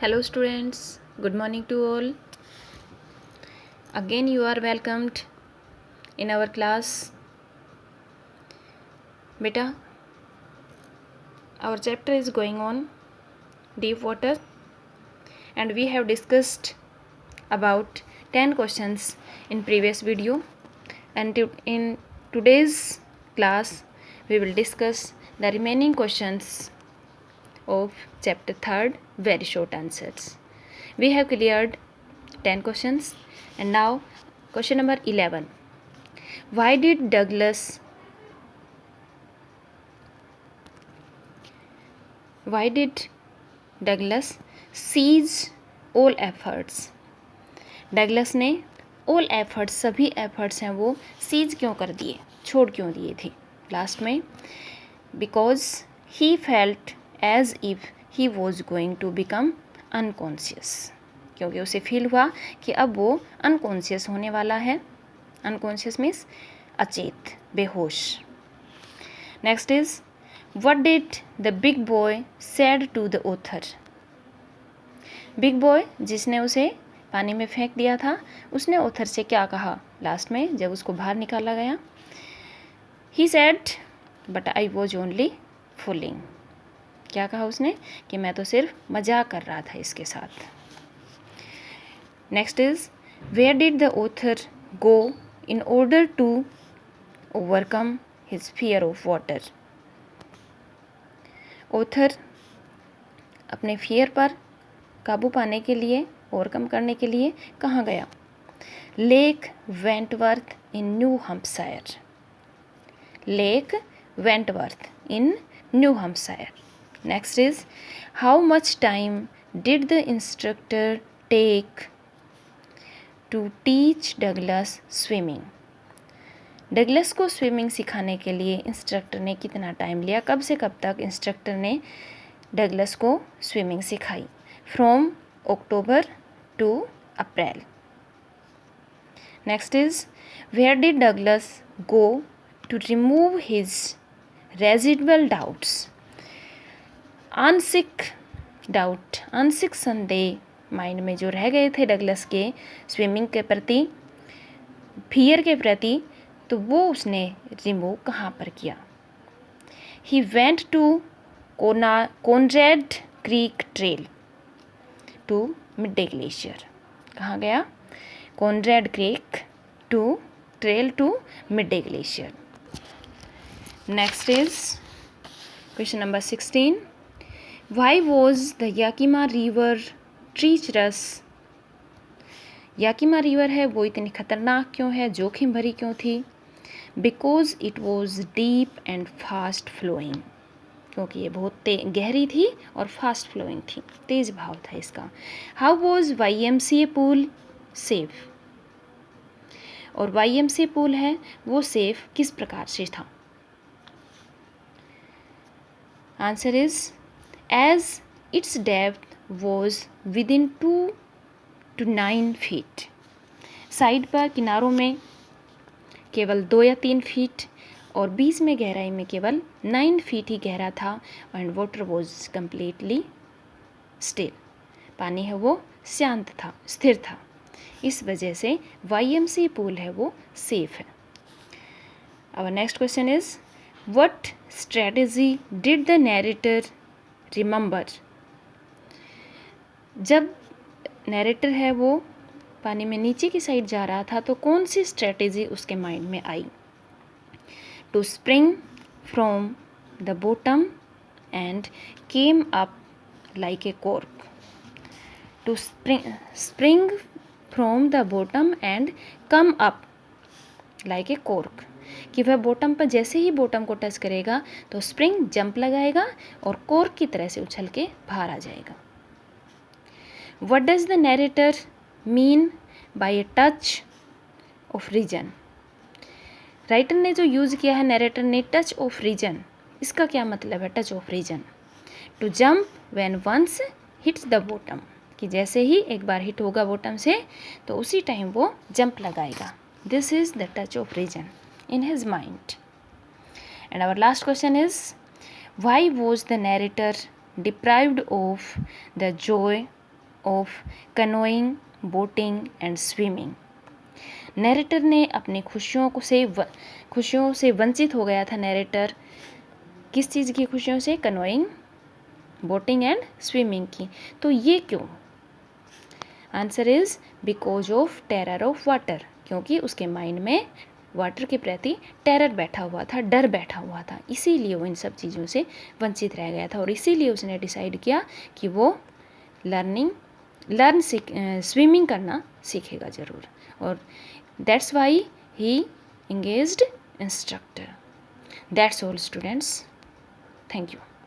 Hello students, good morning to all. Again you are welcomed in our class. Beta, our chapter is going on deep water and we have discussed about 10 questions in previous video, and in today's class we will discuss the remaining questions of chapter 3rd, very short answers. We have cleared 10 questions and now question number 11. Why did Douglas cease all efforts? Douglas ने all efforts, सभी efforts हैं वो seize क्यों कर दिए, छोड़ क्यों दिए थे लास्ट में? Because he felt as if he was going to become unconscious. क्योंकि उसे फील हुआ कि अब वो अनकॉन्शियस होने वाला है. अनकॉन्शियस मीन्स अचेत, बेहोश. Next is what did the big boy said to the author? Big boy जिसने उसे पानी में फेंक दिया था, उसने ऑथर से क्या कहा लास्ट में जब उसको बाहर निकाला गया? He said but I was only fooling. क्या कहा उसने? कि मैं तो सिर्फ मजाक कर रहा था इसके साथ. Next is where did the author go in order to overcome his fear of water? Author अपने फियर पर काबू पाने के लिए, ओवरकम करने के लिए कहाँ गया? Lake Wentworth in New Hampshire. Lake Wentworth in New Hampshire. Next is how much time did the instructor take to teach Douglas swimming? Douglas को स्विमिंग सिखाने के लिए इंस्ट्रक्टर ने कितना टाइम लिया? कब से कब तक इंस्ट्रक्टर ने डगलस को स्विमिंग सिखाई? From October to April. Next is where did Douglas go to remove his residual doubts? आंशिक डाउट, आंशिक संदेह माइंड में जो रह गए थे डगलस के स्विमिंग के प्रति, फियर के प्रति, तो वो उसने रिमूव कहाँ पर किया? He went to Conrad creek trail to mid glacier. कहाँ गया? Conrad creek to trail to mid glacier. Next is question number 16. Why was the Yakima river treacherous? Yakima river है वो इतनी खतरनाक क्यों है, जोखिम भरी क्यों थी? Because it was deep and fast flowing. क्योंकि ये बहुत गहरी थी और फास्ट फ्लोइंग थी, तेज भाव था इसका. How was YMCA pool safe? और YMCA पूल है वो सेफ किस प्रकार से था? Answer is as its depth was within 2 to 9 feet. Side पर किनारों में केवल 2 या 3 फीट और बीच में गहराई में केवल 9 फीट ही गहरा था. And water was completely still. पानी है वो शांत था, स्थिर था. इस वजह से YMCA पूल है वो सेफ है. Our next question is what strategy did the narrator remember? जब नैरेटर है वो पानी में नीचे की साइड जा रहा था तो कौन सी स्ट्रेटेजी उसके माइंड में आई? To spring from the bottom and came up like a cork. To spring from the bottom and come up like a cork. कि वह बॉटम पर जैसे ही बॉटम को टच करेगा तो स्प्रिंग जंप लगाएगा और कॉर्क की तरह से उछल के बाहर आ जाएगा. What does the narrator mean by a touch of region? Writer ने जो यूज़ किया है नैरेटर ने टच ऑफ रीजन, इसका क्या मतलब है? Touch off region to jump when once hits the bottom. कि जैसे ही एक बार हिट होगा बॉटम से तो उसी टाइम वो जंप लगाएगा. This is the touch off region in his mind. And our last question is why was the narrator deprived of the joy of canoeing, boating and swimming. Narrator ने अपनी खुशियों से वंचित हो गया था। नैरेटर किस चीज़ की खुशियों से? कनोइंग, बोटिंग एंड स्विमिंग की। तो ये क्यों? Answer is because of terror of water, क्योंकि उसके माइंड में वाटर के प्रति टेरर बैठा हुआ था, डर बैठा हुआ था, इसीलिए वो इन सब चीज़ों से वंचित रह गया था और इसीलिए उसने डिसाइड किया कि वो स्विमिंग करना सीखेगा ज़रूर, और that's why he engaged instructor. That's all students, thank you.